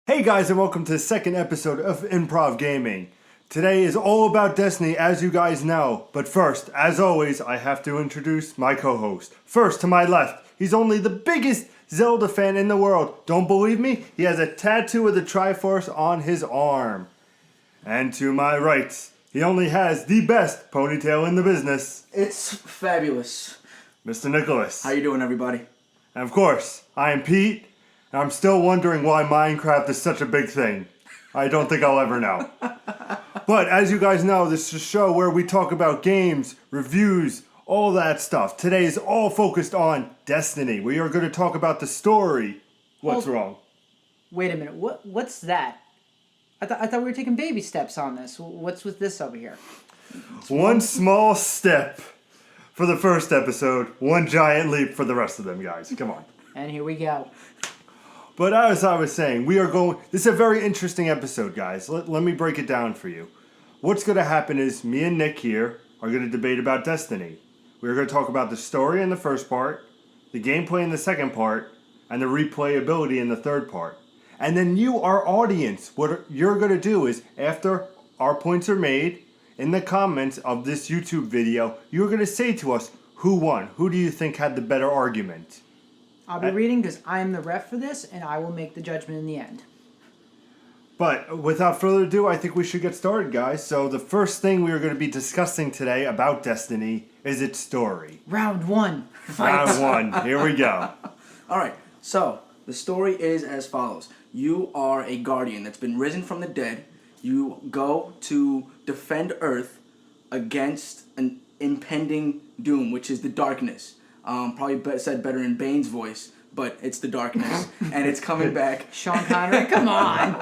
Hey guys, and welcome to the second episode of Improv Gaming. Today is all about Destiny, as you guys know. But first, as always, I have to introduce my co-host. First, to my left, he's only the biggest Zelda fan in the world. Don't believe me? He has a tattoo of the Triforce on his arm. And to my right, he only has the best ponytail in the business. It's fabulous. Mr. Nicholas. How you doing, everybody? And of course, I am Pete. I'm still wondering why Minecraft is such a big thing. I don't think I'll ever know. But as you guys know, this is a show where we talk about games, reviews, all that stuff. Today is all focused on Destiny. We are going to talk about the story. What's wrong? Wait a minute. What's that? I thought we were taking baby steps on this. What's with this over here? One small step for the first episode, one giant leap for the rest of them, guys. Come on. And here we go. But as I was saying, this is a very interesting episode, guys. Let me break it down for you. What's going to happen is me and Nick here are going to debate about Destiny. We're going to talk about the story in the first part, the gameplay in the second part, and the replayability in the third part. And then you, our audience, what you're going to do is, after our points are made, in the comments of this YouTube video, you're going to say to us, who won? Who do you think had the better argument? I'll be reading because I am the ref for this, and I will make the judgment in the end. But without further ado, I think we should get started, guys. So the first thing we are going to be discussing today about Destiny is its story. Round one. Fight. Round one. Here we go. All right. So the story is as follows: you are a guardian that's been risen from the dead. You go to defend Earth against an impending doom, which is the darkness. Probably said better in Bane's voice, but it's the darkness, and it's coming back. Sean Connery, come on!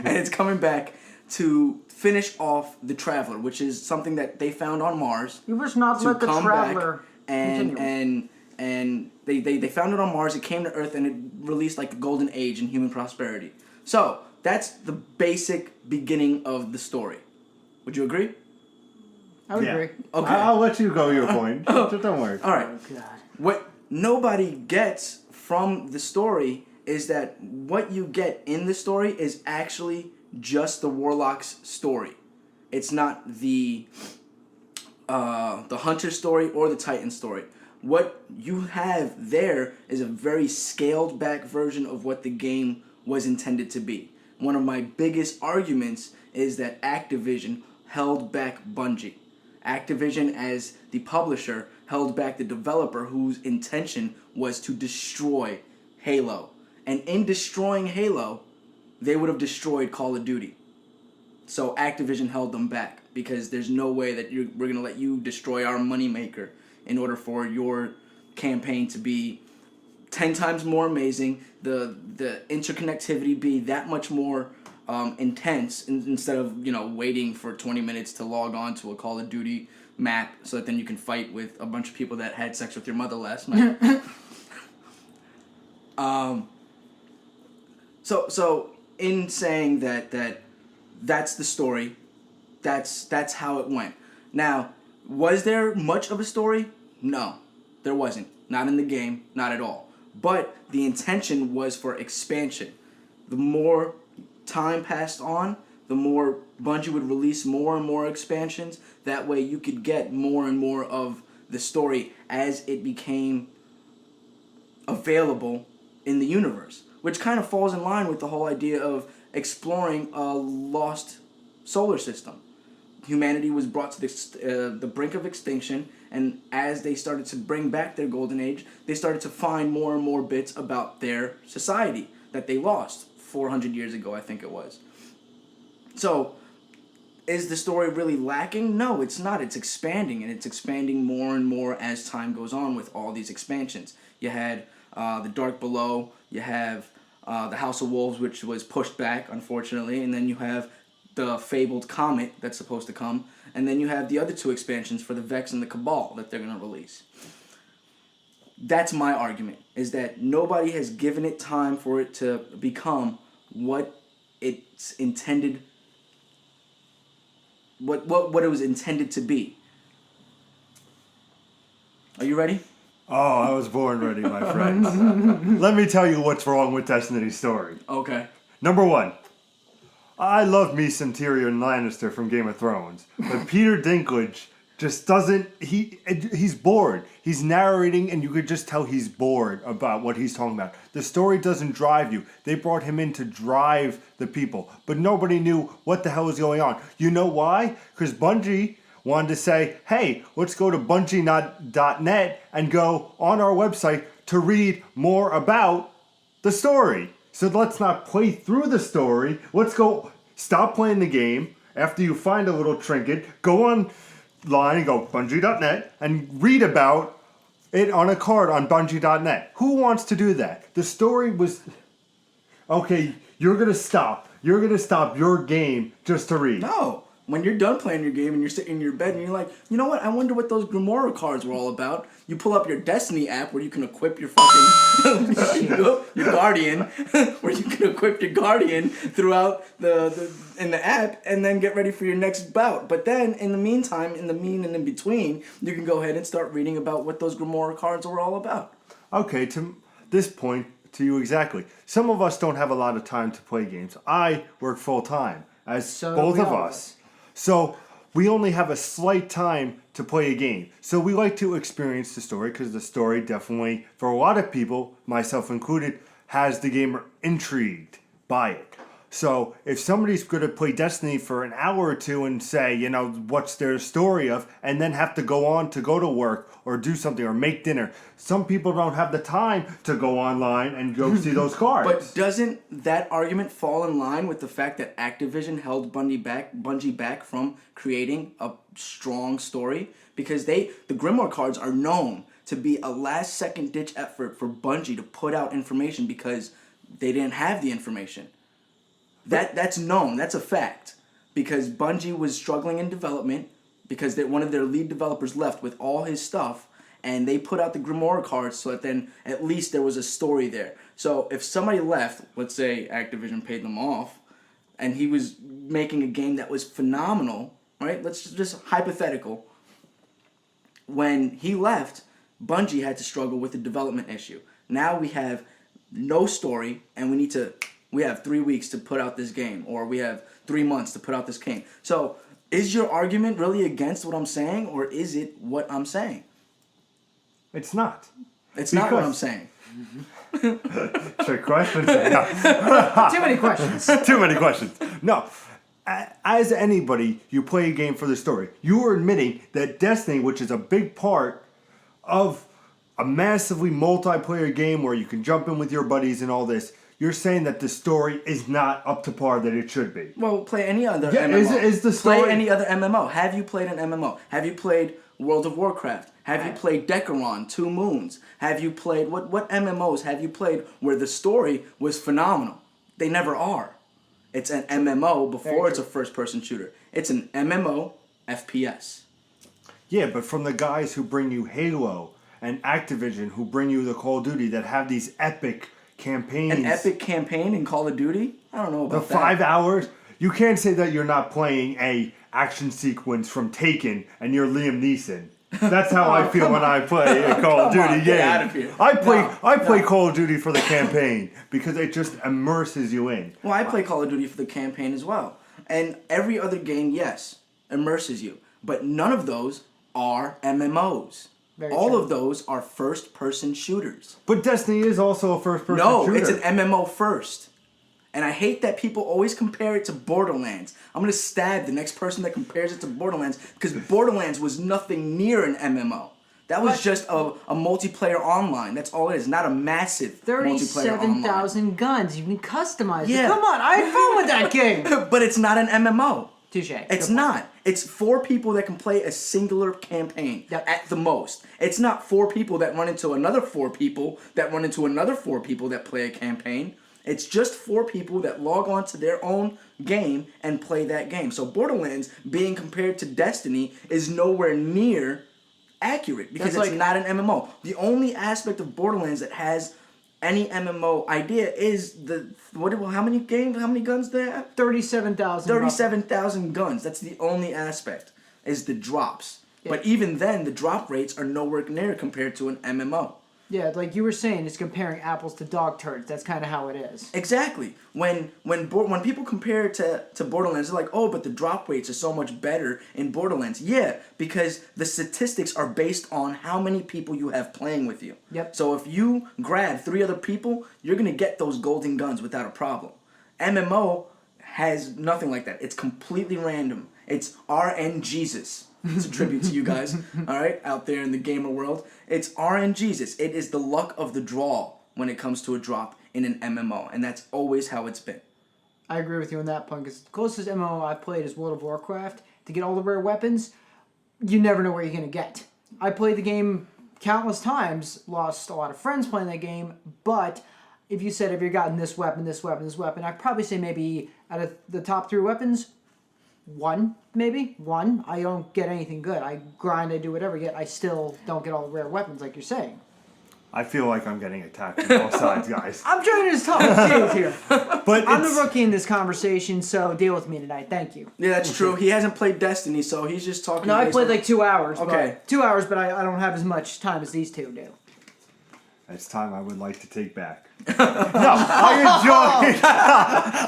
And it's coming back to finish off the Traveler, which is something that they found on Mars. You must not let the Traveler continue. And they found it on Mars. It came to Earth, and it released like the golden age in human prosperity. So that's the basic beginning of the story. Would you agree? I would agree. Okay. I'll let you go your point. Don't worry. All right. Oh, God. What nobody gets from the story is that what you get in the story is actually just the Warlock's story. It's not the Hunter story or the Titan story. What you have there is a very scaled back version of what the game was intended to be. One of my biggest arguments is that Activision held back Bungie. Activision, as the publisher, held back the developer whose intention was to destroy Halo. And in destroying Halo, they would have destroyed Call of Duty. So Activision held them back because there's no way that we're going to let you destroy our moneymaker in order for your campaign to be 10 times more amazing, the interconnectivity be that much more intense instead of waiting for 20 minutes to log on to a Call of Duty map so that then you can fight with a bunch of people that had sex with your mother last night. So in saying that's the story, that's how it went. Now, was there much of a story? No, there wasn't. Not in the game, not at all. But the intention was for expansion. The more time passed on, the more Bungie would release more and more expansions. That way you could get more and more of the story as it became available in the universe, which kind of falls in line with the whole idea of exploring a lost solar system. Humanity was brought to the brink of extinction, and as they started to bring back their golden age, they started to find more and more bits about their society that they lost 400 years ago, I think it was. So, is the story really lacking? No, it's not. It's expanding, and it's expanding more and more as time goes on with all these expansions. You had the Dark Below, you have the House of Wolves, which was pushed back, unfortunately, and then you have the fabled Comet that's supposed to come, and then you have the other two expansions for the Vex and the Cabal that they're going to release. That's my argument, is that nobody has given it time for it to become what it's intended, what it was intended to be. Are you ready? Oh, I was born ready, my friends. Let me tell you what's wrong with Destiny's story. Okay. Number one, I love me some Tyrion Lannister from Game of Thrones, but Peter Dinklage just doesn't. He's bored. He's narrating, and you could just tell he's bored about what he's talking about. The story doesn't drive you. They brought him in to drive the people, but nobody knew what the hell was going on. You know why? Because Bungie wanted to say, "Hey, let's go to Bungie.net and go on our website to read more about the story." So let's not play through the story. Let's go stop playing the game. After you find a little trinket, go online and go Bungie.net and read about it on a card on Bungie.net. Who wants to do that? The story was... Okay, you're going to stop. You're going to stop your game just to read. No. When you're done playing your game and you're sitting in your bed and you're like, you know what, I wonder what those Grimoire cards were all about. You pull up your Destiny app where you can equip your fucking your Guardian, where you can equip your Guardian throughout in the app and then get ready for your next bout. But then in the meantime, in between, you can go ahead and start reading about what those Grimoire cards were all about. Okay, to this point, to you exactly. Some of us don't have a lot of time to play games. I work full time, as both of us. So we only have a slight time to play a game. So we like to experience the story because the story definitely, for a lot of people, myself included, has the gamer intrigued by it. So if somebody's going to play Destiny for an hour or two and say, you know, what's their story of, and then have to go on to go to work or do something or make dinner, some people don't have the time to go online and go see those cards. But doesn't that argument fall in line with the fact that Activision held Bungie back from creating a strong story? Because the Grimoire cards are known to be a last-second ditch effort for Bungie to put out information because they didn't have the information. That's known. That's a fact. Because Bungie was struggling in development because one of their lead developers left with all his stuff, and they put out the Grimoire cards so that then at least there was a story there. So if somebody left, let's say Activision paid them off, and he was making a game that was phenomenal, right? Let's just hypothetical. When he left, Bungie had to struggle with the development issue. Now we have no story, and we have 3 weeks to put out this game, or we have 3 months to put out this game. So is your argument really against what I'm saying, or is it what I'm saying? It's not. It's not what I'm saying. Trick questions? No. Too many questions. Too many questions. No. As anybody, you play a game for the story. You are admitting that Destiny, which is a big part of a massively multiplayer game where you can jump in with your buddies and all this, you're saying that the story is not up to par that it should be. Well, play any other MMO. Is the story... Play any other MMO. Have you played an MMO? Have you played World of Warcraft? Have you played Decaron, Two Moons? Have you played... What MMOs have you played where the story was phenomenal? They never are. It's an MMO before it's a first-person shooter. It's an MMO FPS. Yeah, but from the guys who bring you Halo and Activision, who bring you the Call of Duty, that have these epic campaigns. An epic campaign in Call of Duty? I don't know about that. The 5 hours? You can't say that you're not playing a action sequence from Taken and you're Liam Neeson. That's how I feel when I play a Call of Duty game. Get out of here. I play Call of Duty for the campaign because it just immerses you in. Well, I play Call of Duty for the campaign as well. And every other game, yes, immerses you. But none of those are MMOs. All of those are first-person shooters. But Destiny is also a first-person shooter. No, it's an MMO first. And I hate that people always compare it to Borderlands. I'm going to stab the next person that compares it to Borderlands because Borderlands was nothing near an MMO. That was just a multiplayer online. That's all it is. Not a massive multiplayer online. 37,000 guns. You can customize it. Come on, I had fun with that game. But it's not an MMO. Touche. It's not. It's 4 people that can play a singular campaign at the most. It's not 4 people that run into another 4 people that run into another 4 people that play a campaign. It's just 4 people that log on to their own game and play that game. So Borderlands being compared to Destiny is nowhere near accurate because it's not an MMO. The only aspect of Borderlands that has any MMO idea is how many guns do they have? 37,000. 37,000 guns. That's the only aspect is the drops. Yeah. But even then, the drop rates are nowhere near compared to an MMO. Yeah, like you were saying, it's comparing apples to dog turds. That's kind of how it is. Exactly. When people compare it to Borderlands, they're like, oh, but the drop rates are so much better in Borderlands. Yeah, because the statistics are based on how many people you have playing with you. Yep. So if you grab 3 other people, you're gonna get those golden guns without a problem. MMO has nothing like that. It's completely random. It's RNGesus. It's a tribute to you guys, all right, out there in the gamer world. It's RNGesus. It is the luck of the draw when it comes to a drop in an MMO, and that's always how it's been. I agree with you on that point, because the closest MMO I've played is World of Warcraft. To get all the rare weapons, you never know what you're going to get. I played the game countless times, lost a lot of friends playing that game, but if you said, have you gotten this weapon, this weapon, this weapon, I'd probably say maybe out of the top 3 weapons, 1, maybe? 1. I don't get anything good. I grind, I do whatever, yet I still don't get all the rare weapons like you're saying. I feel like I'm getting attacked from both sides, guys. I'm trying to just talk things here. But I'm the rookie in this conversation, so deal with me tonight. Thank you. Yeah, that's true. He hasn't played Destiny, so he's just talking. No, I based played on- like 2 hours. Okay. 2 hours, but I don't have as much time as these two do. It's time I would like to take back. No,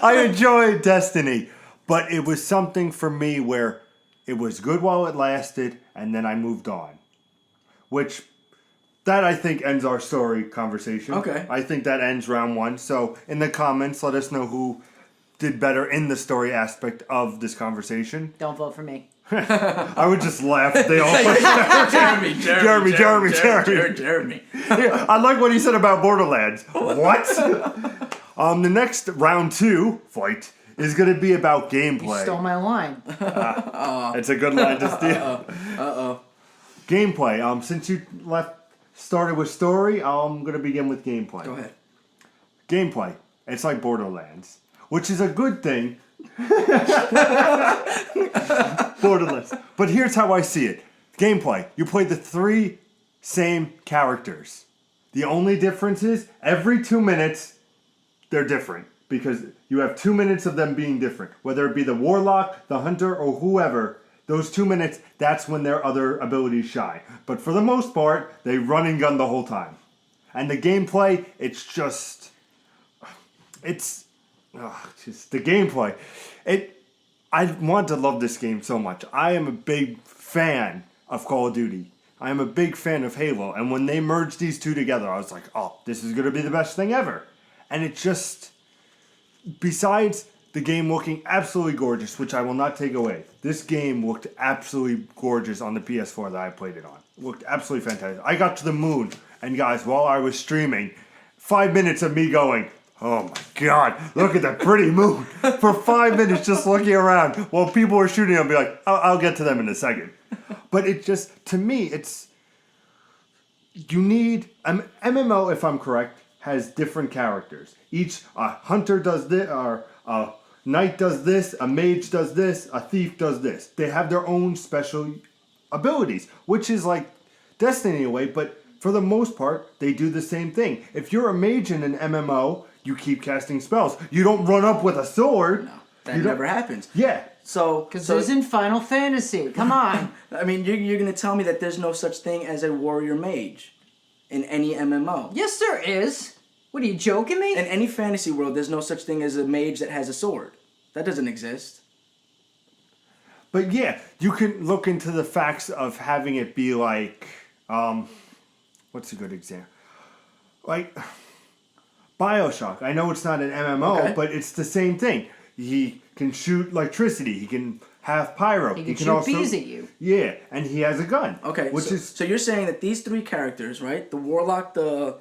I enjoyed Destiny, but it was something for me where it was good while it lasted, and then I moved on. Which, that I think ends our story conversation. Okay. I think that ends round 1. So in the comments, let us know who did better in the story aspect of this conversation. Don't vote for me. I would just laugh if they all Jeremy. Yeah, I like what he said about Borderlands. What? The next round 2 fight is going to be about gameplay. You stole my line. It's a good line to steal. Gameplay. Since you started with story, I'm going to begin with gameplay. Go ahead. Gameplay. It's like Borderlands, which is a good thing. Borderlands. But here's how I see it. Gameplay. You play the 3 same characters. The only difference is every 2 minutes they're different, because you have 2 minutes of them being different. Whether it be the Warlock, the Hunter, or whoever, those 2 minutes, that's when their other abilities shine. But for the most part, they run and gun the whole time. And the gameplay, it's just the gameplay. I want to love this game so much. I am a big fan of Call of Duty. I am a big fan of Halo. And when they merged these two together, I was like, oh, this is going to be the best thing ever. And it just, besides the game looking absolutely gorgeous, which I will not take away, this game looked absolutely gorgeous on the PS4 that I played it on. It looked absolutely fantastic. I got to the moon, and guys, while I was streaming, 5 minutes of me going, oh my God, look at that pretty moon. For 5 minutes just looking around while people were shooting, I'll be like, I'll get to them in a second. But it just, to me, you need, MMO, if I'm correct, has different characters. Each, a hunter does this, or a knight does this, a mage does this, a thief does this. They have their own special abilities, which is like Destiny in a way, but for the most part, they do the same thing. If you're a mage in an MMO, you keep casting spells. You don't run up with a sword. No, that never happens. Yeah. Because this isn't Final Fantasy. Come on. I mean, you're going to tell me that there's no such thing as a warrior mage in any MMO. Yes, there is. What, are you joking me? In any fantasy world, there's no such thing as a mage that has a sword. That doesn't exist. But yeah, you can look into the facts of having it be like, what's a good example? Like BioShock. I know it's not an MMO, Okay. but it's the same thing. He can shoot electricity. He can have pyro. He can shoot bees at you. Yeah, and he has a gun. Okay, so you're saying that these 3 characters, right? The Warlock, the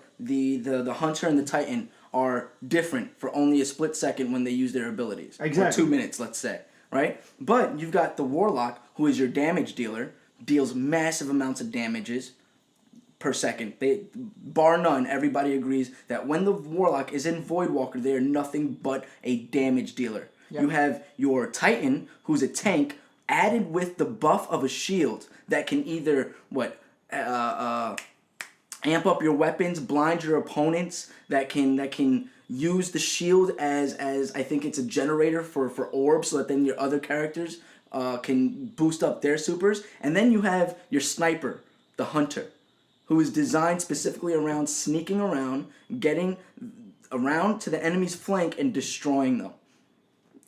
Hunter, and the Titan are different for only a split second when they use their abilities. Exactly. Or 2 minutes, let's say, right? But you've got the Warlock, who is your damage dealer, deals massive amounts of damages per second. Bar none, everybody agrees that when the Warlock is in Voidwalker, they are nothing but a damage dealer. Yep. You have your Titan, who's a tank, added with the buff of a shield that can either amp up your weapons, blind your opponents, that can use the shield as I think it's a generator for orbs, so that then your other characters can boost up their supers. And then you have your sniper, the Hunter, who is designed specifically around sneaking around, getting around to the enemy's flank and destroying them.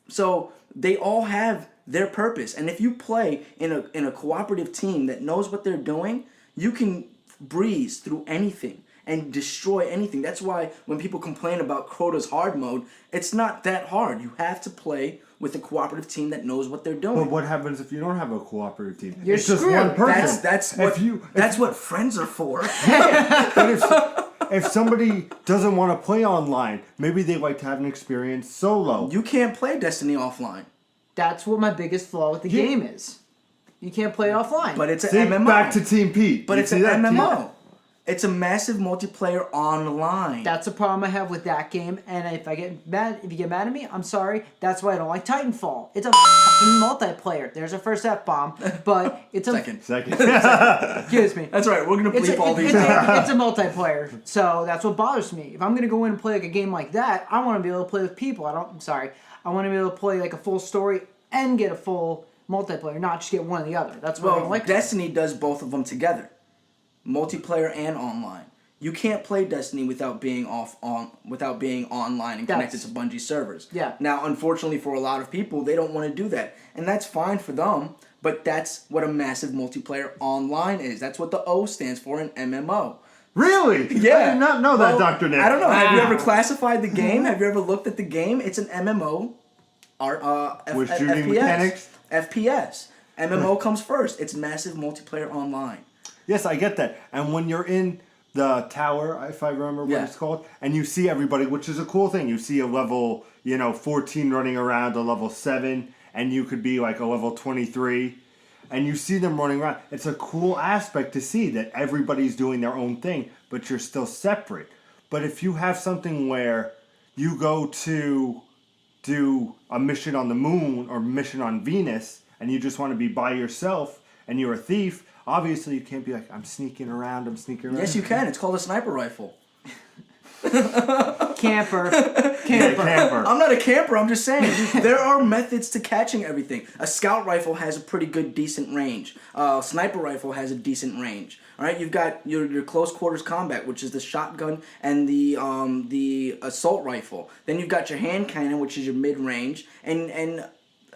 So they all have their purpose, and if you play in a cooperative team that knows what they're doing, you can breeze through anything and destroy anything. That's why when people complain about Crota's hard mode, it's not that hard. You have to play with a cooperative team that knows what they're doing. But what happens if you don't have a cooperative team? You're it's just screwed. one person. That's what friends are for. But if somebody doesn't want to play online, maybe they like to have an experience solo. You can't play Destiny offline. That's what my biggest flaw with the game is. You can't play it offline. But it's an See, MMO. back to Team Pete. But You it's see an that? MMO. It's a massive multiplayer online. That's a problem I have with that game, and if you get mad at me, I'm sorry. That's why I don't like Titanfall. It's a fucking multiplayer. There's a first F-bomb, but it's a Second. Excuse me. That's right. We're gonna bleep all these. It's a multiplayer, so that's what bothers me. If I'm gonna go in and play like a game like that, I want to be able to play with people. I want to be able to play like a full story and get a full multiplayer, not just get one or the other. That's what I don't like. Destiny does both of them together, multiplayer and online. You can't play Destiny without being online and connected to Bungie servers. Yeah. Now, unfortunately for a lot of people, they don't want to do that, and that's fine for them. But that's what a massive multiplayer online is. That's what the O stands for in MMO. Really? Yeah. I did not know that, Dr. Nick. I don't know. Have you ever Wow. classified the game? Have you ever looked at the game? It's an MMO. With shooting FPS. mechanics? FPS. MMO comes first. It's massive multiplayer online. Yes, I get that. And when you're in the tower, if I remember what it's called, and you see everybody, which is a cool thing. You see a level, 14 running around, a level 7, and you could be like a level 23. And you see them running around. It's a cool aspect to see that everybody's doing their own thing, but you're still separate. But if you have something where you go to do a mission on the moon or mission on Venus, and you just want to be by yourself, and you're a thief, obviously you can't be like, I'm sneaking around. Yes, you can. It's called a sniper rifle. Camper. Camper. I'm not a camper. I'm just saying there are methods to catching everything. A scout rifle has a pretty good, decent range. Sniper rifle has a decent range. All right, you've got your close quarters combat, which is the shotgun and the assault rifle. Then you've got your hand cannon, which is your mid range, and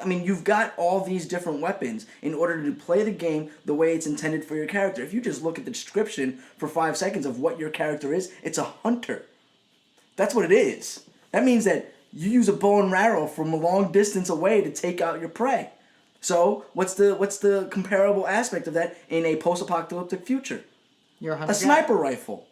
I mean, you've got all these different weapons in order to play the game the way it's intended for your character. If you just look at the description for 5 seconds of what your character is, it's a hunter. That's what it is. That means that you use a bow and arrow from a long distance away to take out your prey. So, what's the comparable aspect of that in a post-apocalyptic future? You're a hunter. A sniper rifle.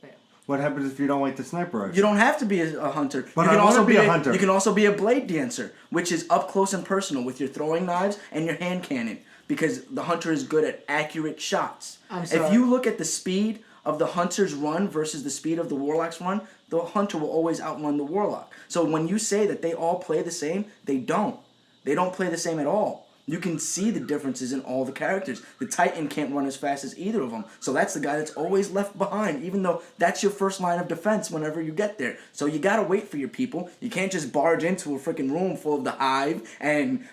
What happens if you don't like the sniper rifle? You don't have to be a hunter. But you can I also wanna be a hunter. You can also be a blade dancer, which is up close and personal with your throwing knives and your hand cannon, because the hunter is good at accurate shots. I'm sorry. If you look at the speed of the hunter's run versus the speed of the warlock's run, the hunter will always outrun the warlock. So when you say that they all play the same, they don't. They don't play the same at all. You can see the differences in all the characters. The Titan can't run as fast as either of them. So that's the guy that's always left behind, even though that's your first line of defense whenever you get there. So you gotta wait for your people. You can't just barge into a freaking room full of the Hive and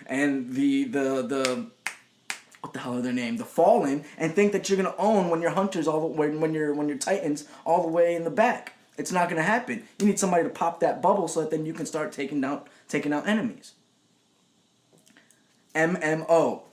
the what the hell are their name? The Fallen, and think that you're gonna own when your hunters when your Titans all the way in the back. It's not gonna happen. You need somebody to pop that bubble so that then you can start taking out enemies. MMO.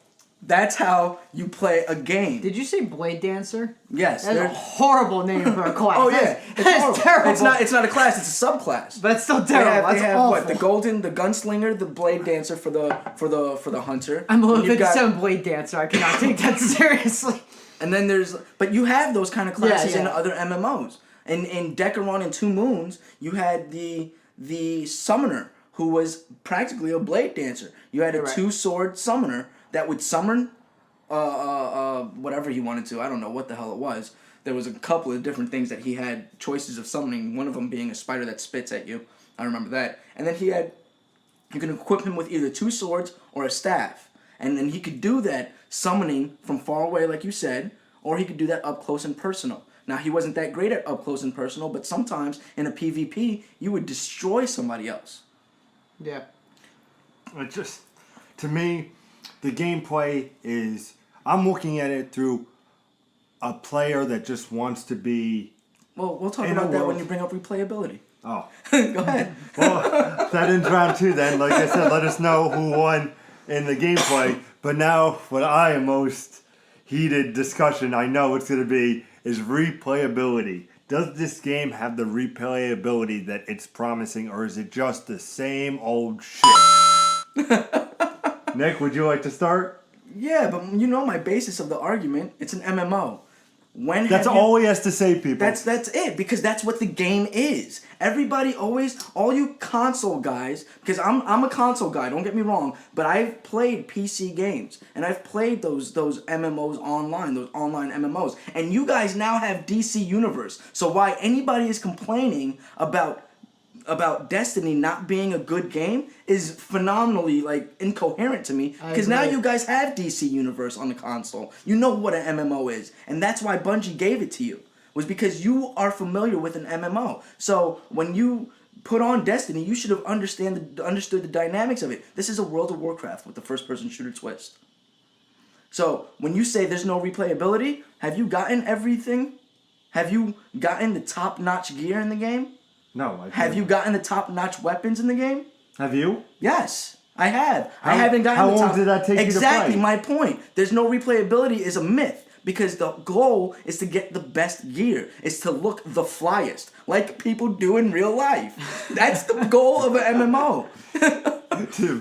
That's how you play a game. Did you say Blade Dancer? Yes. That's a horrible name for a class. Oh yeah, That's terrible. It's not a class. It's a subclass. But it's still terrible. They That's have awful. what? The gunslinger, the blade dancer for the hunter. I'm a And you've got- 57 Blade Dancer. I cannot take that seriously. And then but you have those kind of classes Yeah. in other MMOs. In Decaron and Two Moons, you had the summoner who was practically a blade dancer. You had a Right. 2-sword summoner that would summon whatever he wanted to. I don't know what the hell it was. There was a couple of different things that he had choices of summoning, one of them being a spider that spits at you. I remember that. And then you can equip him with either 2 swords or a staff. And then he could do that summoning from far away, like you said, or he could do that up close and personal. Now, he wasn't that great at up close and personal, but sometimes in a PvP, you would destroy somebody else. Yeah. It just, to me, the gameplay is, I'm looking at it through a player that just wants to be. Well, we'll talk In a about that when world- you bring up replayability. Oh, Go ahead. well, that ends round 2 then. Like I said, let us know who won in the gameplay. But now, what I am most heated discussion I know it's going to be is replayability. Does this game have the replayability that it's promising, or is it just the same old shit? Nick, would you like to start? Yeah, but you know my basis of the argument. It's an MMO. When That's have you- all he has to say, people. That's it, because that's what the game is. Everybody always, all you console guys, because I'm a console guy, don't get me wrong, but I've played PC games and I've played those MMOs online, those online MMOs, and you guys now have DC Universe. So why anybody is complaining about Destiny not being a good game is phenomenally incoherent to me, because now you guys have DC Universe on the console. You know what an MMO is, and that's why Bungie gave it to you, was because you are familiar with an MMO. So when you put on Destiny, you should have understood the dynamics of it. This is a World of Warcraft with the first-person shooter twist. So when you say there's no replayability, have you gotten everything? Have you gotten the top-notch gear in the game? No. Have you gotten the top-notch weapons in the game? Have you? Yes, I have. I haven't gotten how the top... long did that take you to play? Exactly my point. There's no replayability is a myth, because the goal is to get the best gear. It's to look the flyest, like people do in real life. That's the goal of an MMO.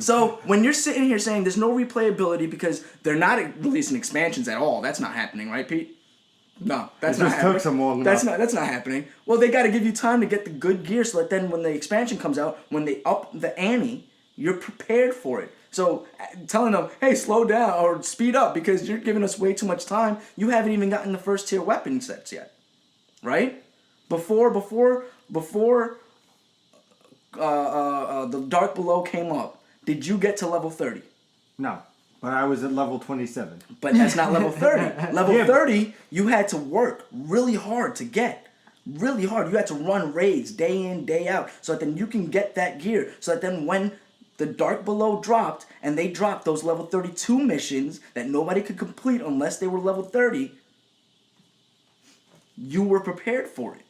So when you're sitting here saying there's no replayability because they're not releasing expansions at all, that's not happening, right, Pete? No, that's not happening. Took some long That's not happening. Well, they got to give you time to get the good gear so that then when the expansion comes out, when they up the ante, you're prepared for it. So telling them, hey, slow down or speed up because you're giving us way too much time. You haven't even gotten the first tier weapon sets yet, right? Before the Dark Below came up, did you get to level 30? No. But I was at level 27. But that's not level 30. Level 30, you had to work really hard to get. Really hard. You had to run raids day in, day out, so that then you can get that gear. So that then when the Dark Below dropped, and they dropped those level 32 missions that nobody could complete unless they were level 30, you were prepared for it.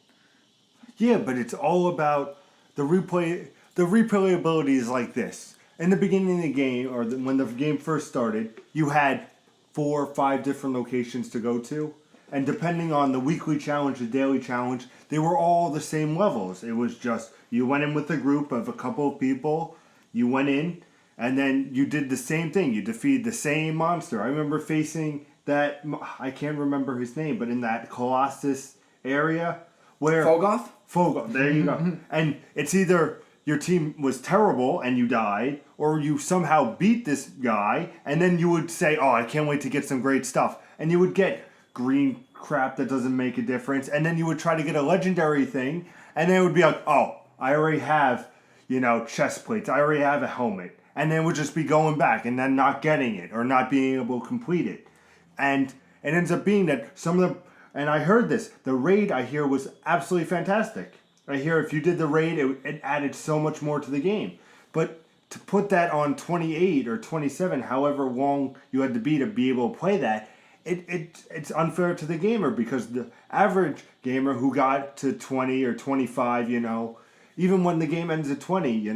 Yeah, but it's all about the replay. The replayability is like this. In the beginning of the game, or when the game first started, you had 4 or 5 different locations to go to. And depending on the weekly challenge, the daily challenge, they were all the same levels. It was just, you went in with a group of a couple of people, you went in, and then you did the same thing. You defeated the same monster. I remember facing that, I can't remember his name, but in that Colossus area where... Fogoth, there you go. And it's either your team was terrible and you died, or you somehow beat this guy, and then you would say, oh, I can't wait to get some great stuff. And you would get green crap that doesn't make a difference, and then you would try to get a legendary thing, and then it would be like, oh, I already have, chest plates. I already have a helmet. And then it would just be going back and then not getting it or not being able to complete it. And it ends up being that some of the... And I heard this. The raid, I hear, was absolutely fantastic. I hear if you did the raid, it added so much more to the game. But to put that on 28 or 27, however long you had to be able to play that, it's unfair to the gamer, because the average gamer who got to 20 or 25, even when the game ends at 20,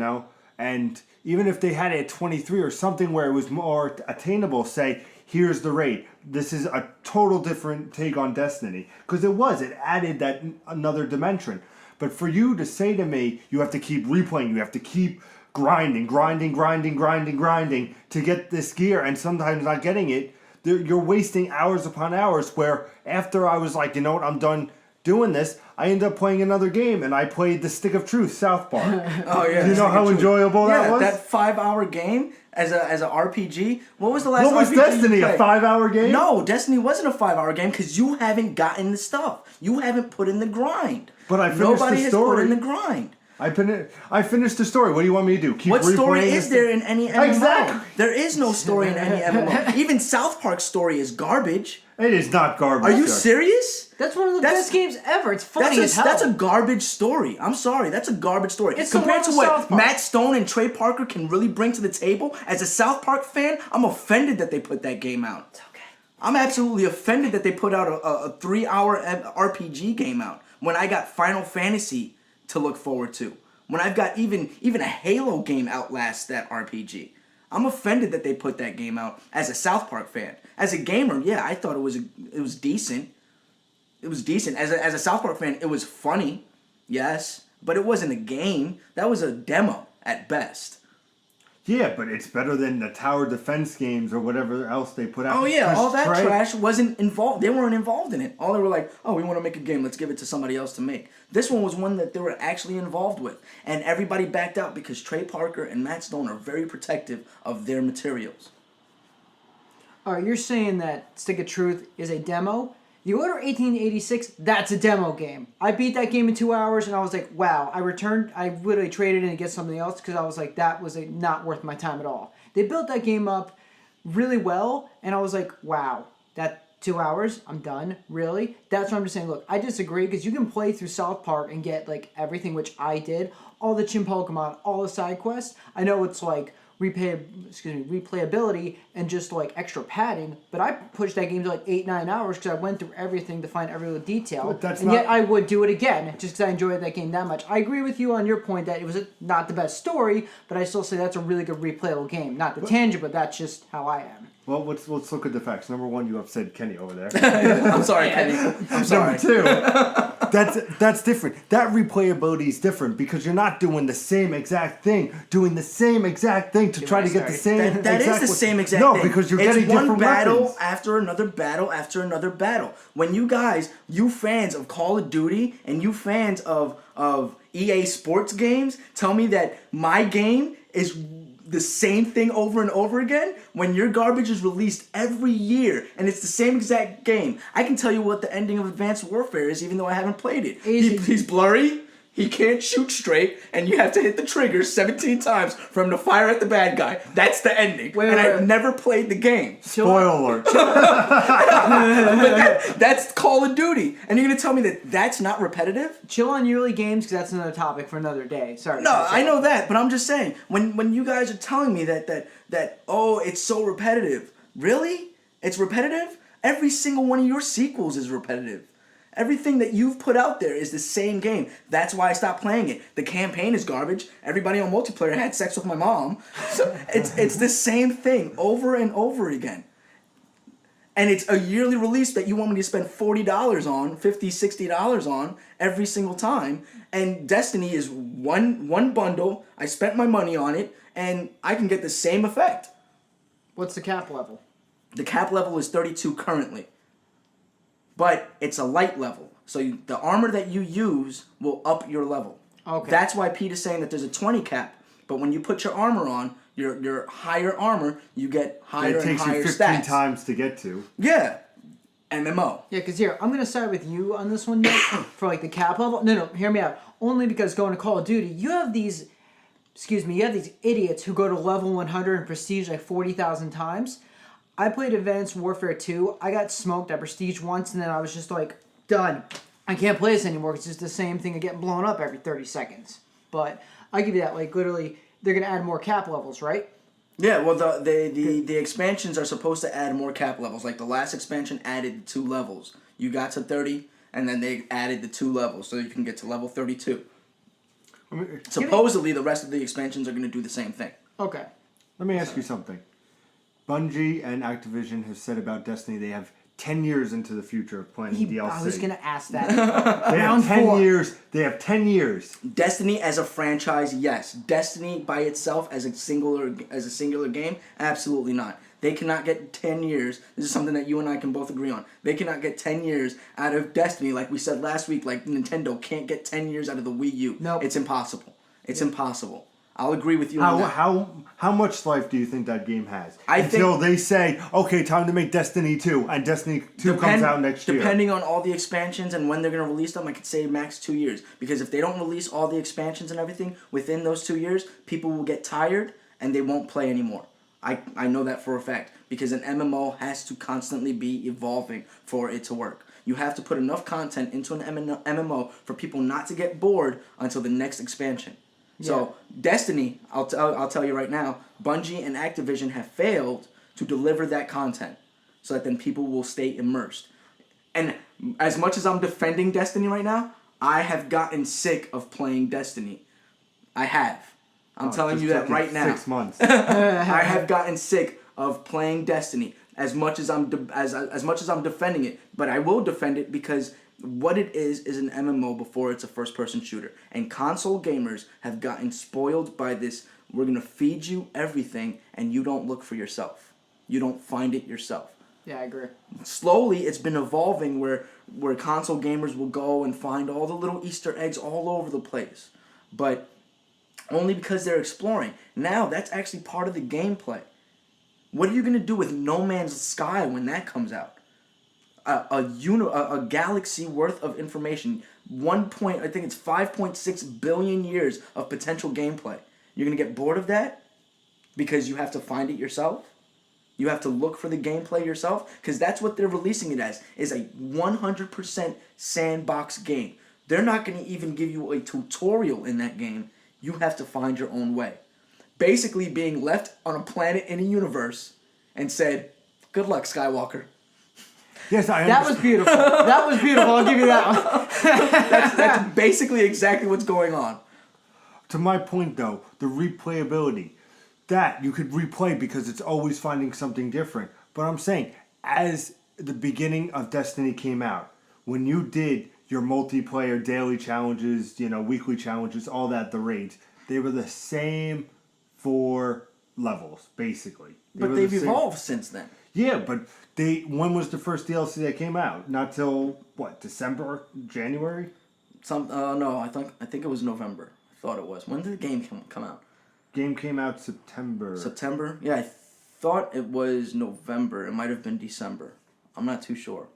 and even if they had it at 23 or something where it was more attainable, say, here's the raid. This is a total different take on Destiny. Because it added that another dimension. But for you to say to me, you have to keep replaying, you have to keep grinding to get this gear, and sometimes not getting it, you're wasting hours upon hours, where after I was like, you know what, I'm done doing this, I ended up playing another game, and I played the Stick of Truth, South Park. Oh yeah. Do you know how enjoyable that was? Yeah, that 5-hour game as a RPG. What was the last? What was RPG Destiny? you A played? 5-hour game? No, Destiny wasn't a 5-hour game because you haven't gotten the stuff. You haven't put in the grind. But I finished Nobody the story. has put in the grind. I finished the story. What do you want me to do? Keep What story replaying is there in any MMO? Exactly. There is no story in any MMO. Even South Park's story is garbage. It is not garbage. Are you serious? That's one of the best games ever. It's funny as hell. That's a garbage story. I'm sorry. That's a garbage story. It's compared to the one with what South Park. Matt Stone and Trey Parker can really bring to the table. As a South Park fan, I'm offended that they put that game out. It's okay. I'm absolutely offended that they put out a 3-hour RPG game out when I got Final Fantasy to look forward to. When I've got even a Halo game outlast that RPG. I'm offended that they put that game out as a South Park fan. As a gamer, yeah, I thought it was decent. It was decent. As a South Park fan, it was funny, yes, but it wasn't a game. That was a demo at best. Yeah, but it's better than the tower defense games or whatever else they put out. Oh yeah, all that Trey, trash wasn't involved. They weren't involved in it. All they were like, oh, we want to make a game. Let's give it to somebody else to make. This one was one that they were actually involved with, and everybody backed out because Trey Parker and Matt Stone are very protective of their materials. All right, you're saying that Stick of Truth is a demo. The Order 1886, that's a demo game. I beat that game in 2 hours, and I was like, wow. I literally traded in to get something else because I was like, that was not worth my time at all. They built that game up really well, and I was like, wow, that 2 hours, I'm done, really? That's what I'm just saying. Look, I disagree because you can play through South Park and get like everything, which I did, all the Chim Pokemon, all the side quests. I know it's like replayability and just like extra padding, but I pushed that game to like 8-9 hours because I went through everything to find every little detail, yet I would do it again just because I enjoyed that game that much. I agree with you on your point that it was not the best story, but I still say that's a really good replayable game. Not the tangent, but that's just how I am. Well, let's look at the facts. Number one, you upset Kenny over there. I'm sorry, Kenny. I'm sorry. Number two, that's different. That replayability is different because you're not doing the same exact thing, to try to get the same. That is the same exact thing. No, because you're getting different one battle weapons. after another battle after another battle. When you fans of Call of Duty and you fans of EA Sports games tell me that my game is the same thing over and over again, when your garbage is released every year and it's the same exact game, I can tell you what the ending of Advanced Warfare is even though I haven't played it. He's blurry, he can't shoot straight, and you have to hit the trigger 17 times for him to fire at the bad guy. That's the ending. I've never played the game. Spoiler alert. That's Call of Duty. And you're going to tell me that that's not repetitive? Chill on yearly games because that's another topic for another day. Sorry. No, I know that, but I'm just saying, when you guys are telling me that oh, it's so repetitive. Really? It's repetitive? Every single one of your sequels is repetitive. Everything that you've put out there is the same game. That's why I stopped playing it. The campaign is garbage. Everybody on multiplayer had sex with my mom. So it's the same thing over and over again. And it's a yearly release that you want me to spend $40 on, $50, $60 on every single time. And Destiny is one bundle. I spent my money on it, and I can get the same effect. What's the cap level? The cap level is 32 currently. But it's a light level. So the armor that you use will up your level. Okay. That's why Pete is saying that there's a 20 cap. But when you put your armor on, your higher armor, you get higher and higher stats. It takes you 15 times to get to. Yeah. MMO. Yeah, because here, I'm going to side with you on this one, Nick, for like the cap level. No, hear me out. Only because going to Call of Duty, you have these idiots who go to level 100 and prestige like 40,000 times. I played Advanced Warfare 2. I got smoked at Prestige once, and then I was just like, done. I can't play this anymore. It's just the same thing of getting blown up every 30 seconds. But I give you that. Like, literally, they're going to add more cap levels, right? Yeah, well, the expansions are supposed to add more cap levels. Like, the last expansion added 2 levels. You got to 30, and then they added the 2 levels, so you can get to level 32. Supposedly, the rest of the expansions are going to do the same thing. Okay. Let me ask you something. Bungie and Activision have said about Destiny they have 10 years into the future of planning DLC. I was going to ask that. They have 10 years. They have 10 years. Destiny as a franchise, yes. Destiny by itself as a singular game, absolutely not. They cannot get 10 years. This is something that you and I can both agree on. They cannot get 10 years out of Destiny, like we said last week, like Nintendo can't get 10 years out of the Wii U. Nope. It's impossible. It's impossible. I'll agree with you on that. How much life do you think that game has? Until they say, okay, time to make Destiny 2, and Destiny 2 comes out next year. Depending on all the expansions and when they're going to release them, I could say max 2 years. Because if they don't release all the expansions and everything within those 2 years, people will get tired and they won't play anymore. I know that for a fact. Because an MMO has to constantly be evolving for it to work. You have to put enough content into an MMO for people not to get bored until the next expansion. So, Destiny, I'll tell you right now, Bungie and Activision have failed to deliver that content. so that then people will stay immersed. And as much as I'm defending Destiny right now, I have gotten sick of playing Destiny. I have. I'm telling Just you that took it right now. 6 months. I have gotten sick of playing Destiny as much as as much as I'm defending it. But I will defend it because what it is an MMO before it's a first-person shooter. And console gamers have gotten spoiled by this. We're gonna feed you everything, and you don't look for yourself. You don't find it yourself. Yeah, I agree. Slowly, it's been evolving where console gamers will go and find all the little Easter eggs all over the place, but only because they're exploring. Now, that's actually part of the gameplay. What are you gonna do with No Man's Sky when that comes out? A galaxy worth of information. I think it's 5.6 billion years of potential gameplay. You're gonna get bored of that because you have to find it yourself. You have to look for the gameplay yourself, because that's what they're releasing it as, is a 100% sandbox game. They're not going to even give you a tutorial in that game. You have to find your own way. Basically being left on a planet in a universe and said, good luck, Skywalker. Yes, I That was beautiful. That was beautiful. I'll give you that one. That's basically exactly what's going on. To my point, though, the replayability. That you could replay because it's always finding something different. But I'm saying, as the beginning of Destiny came out, when you did your multiplayer daily challenges, weekly challenges, all that, the raids, they were the same 4 levels, basically. But they've evolved since then. Yeah, but when was the first DLC that came out? Not till, December, January? No, I think it was November. I thought it was. When did the game come out? Game came out September. September? Yeah, I thought it was November. It might have been December. I'm not too sure.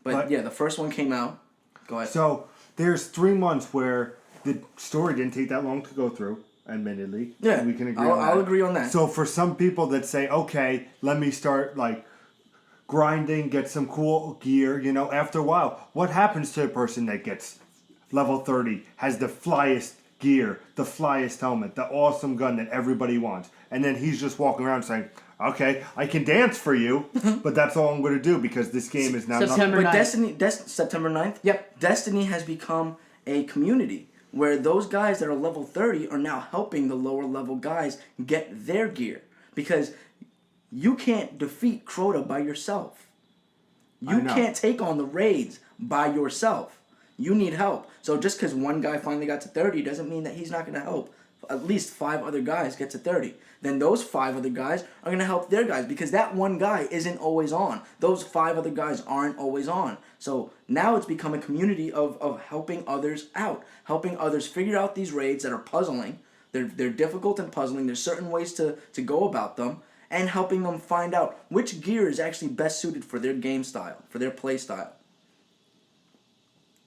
But yeah, the first one came out. Go ahead. So there's 3 months where the story didn't take that long to go through, admittedly. Yeah, we can agree on that. I'll agree on that. So for some people that say, okay, let me start grinding, get some cool gear, after a while, what happens to a person that gets level 30, has the flyest gear, the flyest helmet, the awesome gun that everybody wants, and then he's just walking around saying, okay, I can dance for you, but that's all I'm going to do because this game is now September But 9th. September 9th? Yep. Destiny has become a community where those guys that are level 30 are now helping the lower level guys get their gear. Because you can't defeat Crota by yourself. You can't take on the raids by yourself. You need help. So just because one guy finally got to 30 doesn't mean that he's not going to help at least 5 other guys get to 30. Then those 5 other guys are going to help their guys because that one guy isn't always on. Those 5 other guys aren't always on. So now it's become a community of helping others out, helping others figure out these raids that are puzzling. They're difficult and puzzling. There's certain ways to go about them, and helping them find out which gear is actually best suited for their game style, for their play style.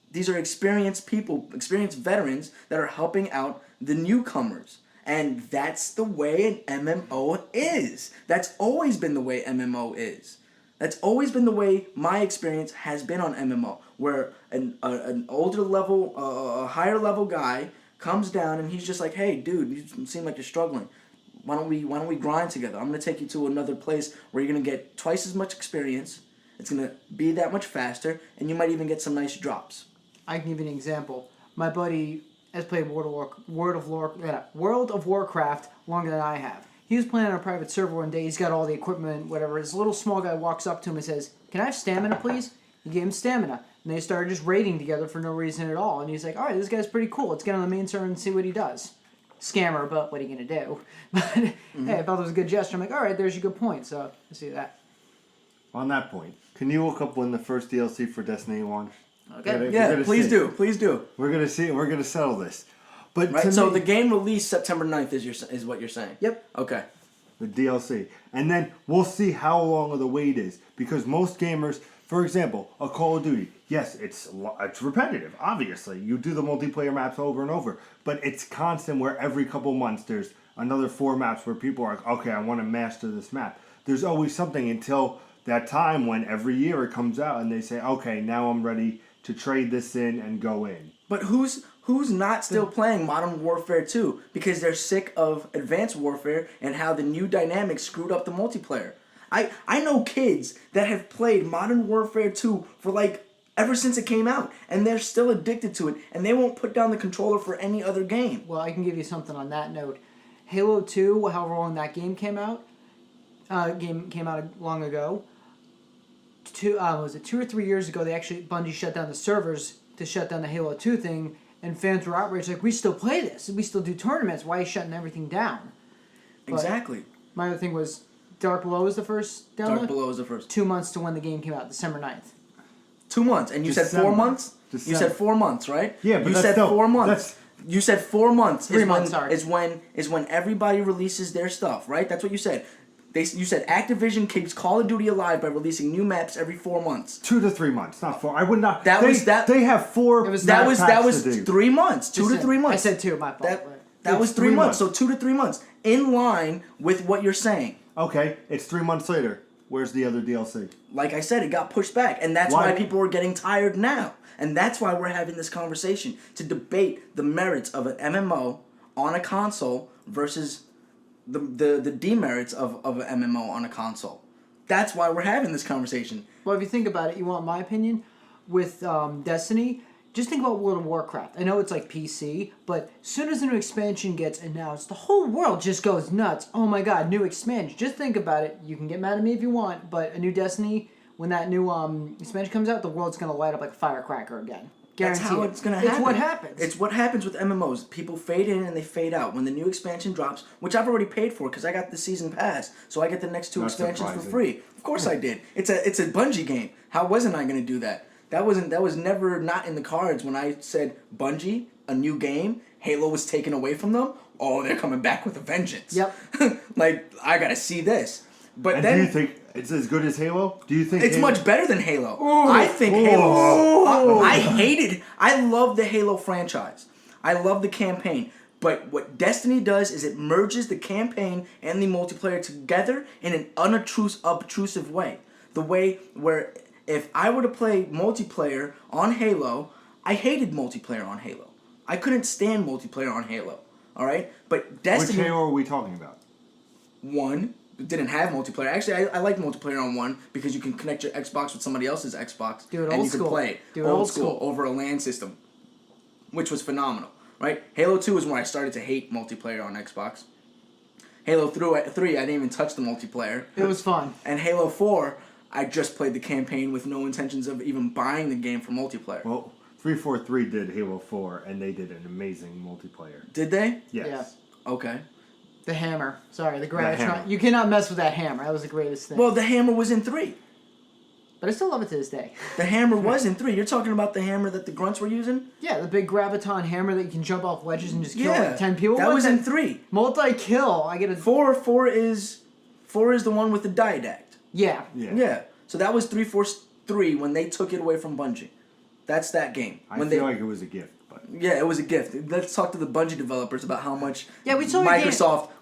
These are experienced people, experienced veterans that are helping out the newcomers. And that's the way an MMO is. That's always been the way MMO is. That's always been the way my experience has been on MMO, where an older level, a higher level guy comes down and he's just like, hey, dude, you seem like you're struggling. Why don't we grind together? I'm going to take you to another place where you're going to get twice as much experience. It's going to be that much faster, and you might even get some nice drops. I can give you an example. My buddy has played World of Warcraft longer than I have. He was playing on a private server one day. He's got all the equipment, whatever. This little small guy walks up to him and says, "Can I have stamina, please?" He gave him stamina. And they started just raiding together for no reason at all. And he's like, all right, this guy's pretty cool. Let's get on the main server and see what he does. Scammer, but what are you going to do? But hey, I felt it was a good gesture. I'm like, all right, there's your good point. So, let's see that. On that point, can you look up when the first DLC for Destiny launched? Okay. Yeah, please do. Please do. We're gonna see. We're gonna settle this. But Right, so the game released September 9th is what you're saying? Yep. Okay. the DLC, and then we'll see how long of the wait is because most gamers, for example, a Call of Duty, yes, it's repetitive. Obviously, you do the multiplayer maps over and over, but it's constant. Where every couple months there's another 4 maps where people are like, okay, I want to master this map. There's always something until that time when every year it comes out and they say, okay, now I'm ready to trade this in and go in. But who's not still playing Modern Warfare 2 because they're sick of Advanced Warfare and how the new dynamics screwed up the multiplayer? I know kids that have played Modern Warfare 2 for like ever since it came out, and they're still addicted to it, and they won't put down the controller for any other game. Well, I can give you something on that note. Halo 2, however long that game came out, long ago. Was it 2 or 3 years ago? Bungie shut down the servers to shut down the Halo 2 thing, and fans were outraged. Like, we still play this, we still do tournaments. Why are you shutting everything down? But Exactly. my other thing was Dark Below was the first download. Dark Below was the first. 2 months to when the game came out, December 9th. 2 months, and you said 4 months. You December. said 4 months, right? Yeah, but you that's said still- 4 months. You said 4 months. 3 months, sorry. Is when everybody releases their stuff, right? That's what you said. You said Activision keeps Call of Duty alive by releasing new maps every 4 months. 2 to 3 months, not 4. I would not. That they, was that. They have 4. It was- That map was packs to do. 3 months. 2 to 3 months. I said 2, my fault. That It's was 3 3 months. months. So 2 to 3 months, in line with what you're saying. Okay, it's 3 months later. Where's the other DLC? Like I said, it got pushed back, and that's Why? why people are getting tired now. And that's why we're having this conversation to debate the merits of an MMO on a console versus the demerits of an MMO on a console. That's why we're having this conversation. Well, if you think about it, you want my opinion? With Destiny, just think about World of Warcraft. I know it's like PC, but as soon as a new expansion gets announced, the whole world just goes nuts. Oh my god, new expansion. Just think about it. You can get mad at me if you want, but a new Destiny, when that new expansion comes out, the world's going to light up like a firecracker again. That's how Guaranteed. it's going to happen. It's what happens. It's what happens with MMOs. People fade in and they fade out. When the new expansion drops, which I've already paid for because I got the season pass, so I get the next 2 Not expansions surprising. for free. Of course I did. It's a Bungie game. How wasn't I going to do that? That was never not in the cards when I said Bungie, a new game, Halo was taken away from them. Oh, they're coming back with a vengeance. Yep. Like, I got to see this. But And then do you think it's as good as Halo? Do you think it's Halo- much better than Halo. I think Halo. I love the Halo franchise. I love the campaign. But what Destiny does is it merges the campaign and the multiplayer together in an unobtrusive way. The way where if I were to play multiplayer on Halo, I hated multiplayer on Halo. I couldn't stand multiplayer on Halo. All right, but Which Destiny Halo are we talking about? 1 didn't have multiplayer. Actually, I like multiplayer on 1 because you can connect your Xbox with somebody else's Xbox Do it and old you can school. play it Do it old school school. over a LAN system, which was phenomenal. Right? Halo 2 is when I started to hate multiplayer on Xbox. Halo 3, I didn't even touch the multiplayer. It was fun. And Halo 4, I just played the campaign with no intentions of even buying the game for multiplayer. Well, 343 did Halo 4, and they did an amazing multiplayer. Did they? Yes. Yeah. Okay. The hammer. Sorry, the hammer. Gravitron. You cannot mess with that hammer. That was the greatest thing. Well, the hammer was in 3. But I still love it to this day. The hammer was in 3. You're talking about the hammer that the grunts were using? Yeah, the big Graviton hammer that you can jump off ledges and just kill like 10 people. That with. was in And 3. multi-kill. I get a... 4 is the one with the diadact. Yeah. Yeah. So that was 343 when they took it away from Bungie. That's that game. I When feel like it was a gift, but yeah, it was a gift. Let's talk to the Bungie developers about how much Yeah, we saw your game.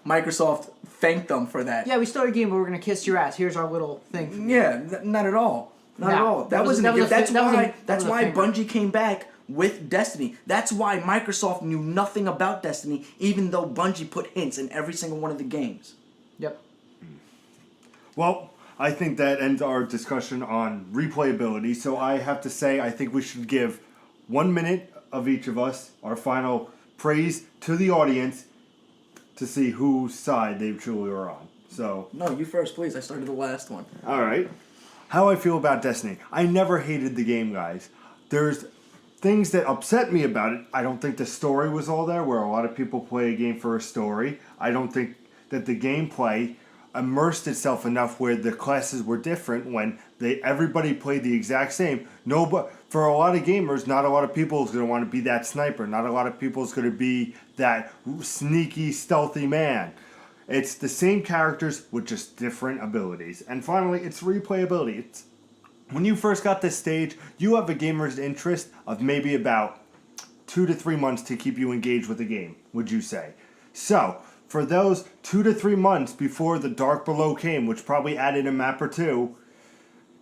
Microsoft thanked them for that. Yeah, we started a game, but we're going to kiss your ass. Here's our little thing. For you. Yeah, not at all. Not at No, all. that was- Wasn't that a was gift. a That's fi- that was a- why. that That's was a why finger. Bungie came back with Destiny. That's why Microsoft knew nothing about Destiny, even though Bungie put hints in every single one of the games. Yep. well, I think that ends our discussion on replayability. So I have to say, I think we should give 1 minute of each of us our final praise to the audience to see whose side they truly are on. So, No, you first, please. I started the last one. all right. How I feel about Destiny. I never hated the game, guys. There's things that upset me about it. I don't think the story was all there, where a lot of people play a game for a story. I don't think that the gameplay immersed itself enough where the classes were different when everybody played the exact same. No, but for a lot of gamers, not a lot of people is going to want to be that sniper. Not a lot of people is going to be that sneaky, stealthy man. It's the same characters with just different abilities. And finally, it's replayability. It's when you first got this stage, you have a gamer's interest of maybe about 2 to 3 months to keep you engaged with the game, would you say? So, for those 2 to 3 months before the Dark Below came, which probably added a map or two,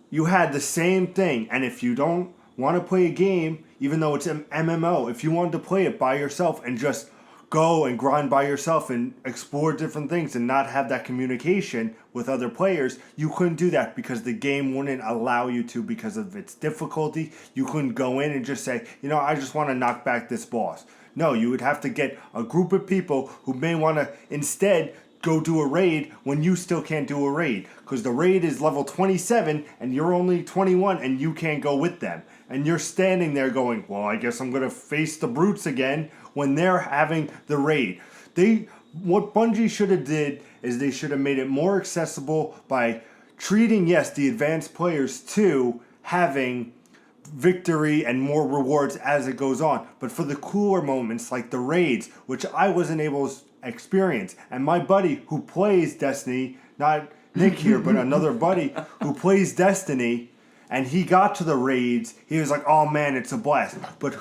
you had the same thing. And if you don't want to play a game, even though it's an MMO, if you wanted to play it by yourself and just go and grind by yourself and explore different things and not have that communication with other players, you couldn't do that because the game wouldn't allow you to because of its difficulty. You couldn't go in and just say, I just want to knock back this boss. No, you would have to get a group of people who may want to instead go do a raid when you still can't do a raid. Because the raid is level 27 and you're only 21 and you can't go with them. And you're standing there going, well, I guess I'm going to face the brutes again when they're having the raid. What Bungie should have did is they should have made it more accessible by treating, yes, the advanced players to having victory and more rewards as it goes on. But for the cooler moments like the raids, which I wasn't able to experience, and my buddy who plays Destiny, not Nick here, but another buddy who plays Destiny, and he got to the raids, he was like, oh man, it's a blast. But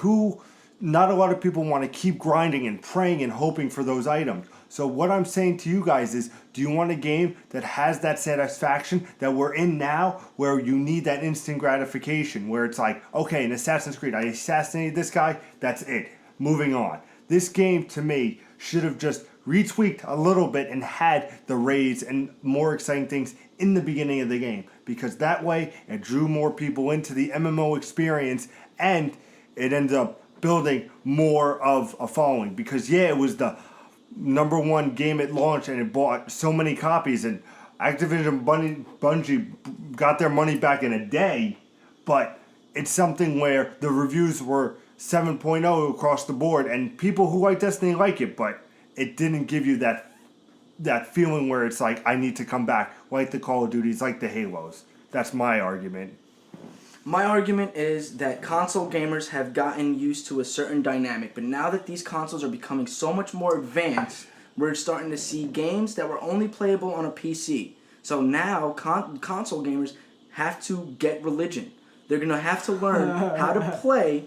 not a lot of people want to keep grinding and praying and hoping for those items. So what I'm saying to you guys is, do you want a game that has that satisfaction that we're in now, where you need that instant gratification, where it's like, okay, in Assassin's Creed, I assassinated this guy, that's it, moving on. This game, to me, should have just retweaked a little bit and had the raids and more exciting things in the beginning of the game, because that way it drew more people into the MMO experience and it ended up building more of a following. Because it was the #1 game at launch and it bought so many copies, and Activision Bungie got their money back in a day, but it's something where the reviews were 7.0 across the board and people who like Destiny like it, but it didn't give you that feeling where it's like, I need to come back, like the Call of Duties, like the Halos. That's my argument. My argument is that console gamers have gotten used to a certain dynamic, but now that these consoles are becoming so much more advanced, we're starting to see games that were only playable on a PC. So now console gamers have to get religion. They're going to have to learn how to play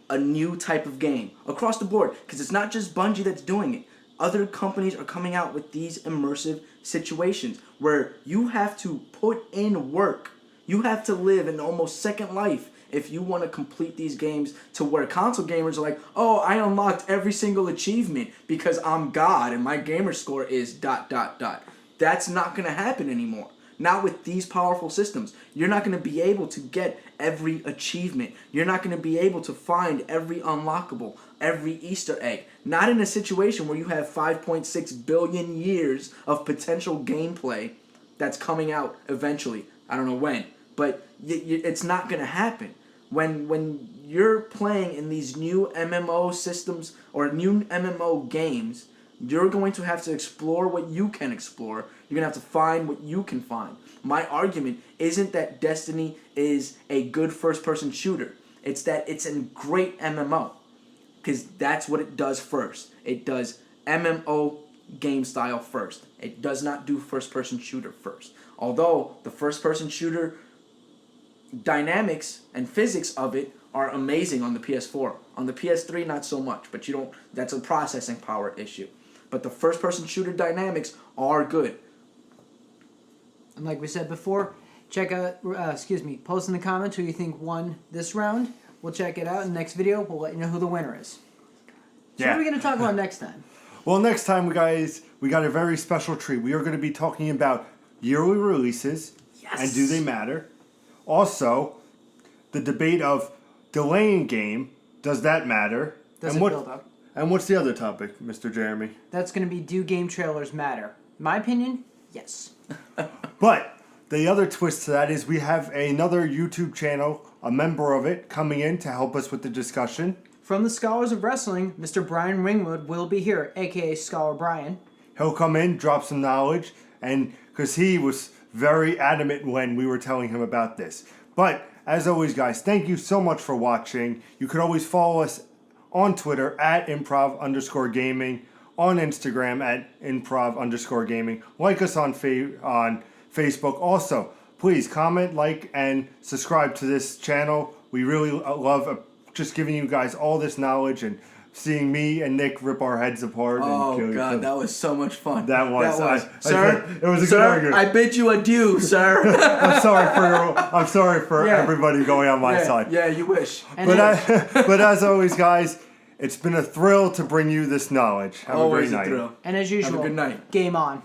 a new type of game across the board, because it's not just Bungie that's doing it. Other companies are coming out with these immersive situations where you have to put in work. You have to live an almost second life if you want to complete these games, to where console gamers are like, oh, I unlocked every single achievement because I'm God and my gamer score is ... That's not going to happen anymore. Not with these powerful systems. You're not going to be able to get every achievement. You're not going to be able to find every unlockable, every Easter egg. Not in a situation where you have 5.6 billion years of potential gameplay that's coming out eventually. I don't know when, but it's not going to happen. When you're playing in these new MMO systems or new MMO games, you're going to have to explore what you can explore. You're going to have to find what you can find. My argument isn't that Destiny is a good first-person shooter. It's that it's a great MMO, because that's what it does first. It does MMO game style first. It does not do first-person shooter first. Although the first-person shooter dynamics and physics of it are amazing on the PS4. On the PS3, not so much, but that's a processing power issue. But the first-person shooter dynamics are good. And like we said before, check out, post in the comments who you think won this round. We'll check it out in the next video. We'll let you know who the winner is. So what are we going to talk about next time? Well, next time, guys, we got a very special treat. We are going to be talking about yearly releases. Yes. And do they matter? Also, the debate of delaying game, does that matter? Does it build up? And what's the other topic, Mr. Jeremy? That's going to be, do game trailers matter? My opinion, yes. But the other twist to that is we have another YouTube channel, a member of it, coming in to help us with the discussion. From the Scholars of Wrestling, Mr. Brian Ringwood will be here, a.k.a. Scholar Brian. He'll come in, drop some knowledge, and because he was very adamant when we were telling him about this. But, as always, guys, thank you so much for watching. You could always follow us on Twitter at improv_gaming, on Instagram at improv_gaming. Like us on Facebook. Also, please comment, like, and subscribe to this channel. We really love just giving you guys all this knowledge and seeing me and Nick rip our heads apart. Oh, and God, that was so much fun. That was. Sir, it was a good argument. I bid you adieu, sir. I'm sorry for everybody going on my side. Yeah, you wish. But as always, guys, It's been a thrill to bring you this knowledge. Have Always a a great night. thrill. And as usual, Have a good night. game on.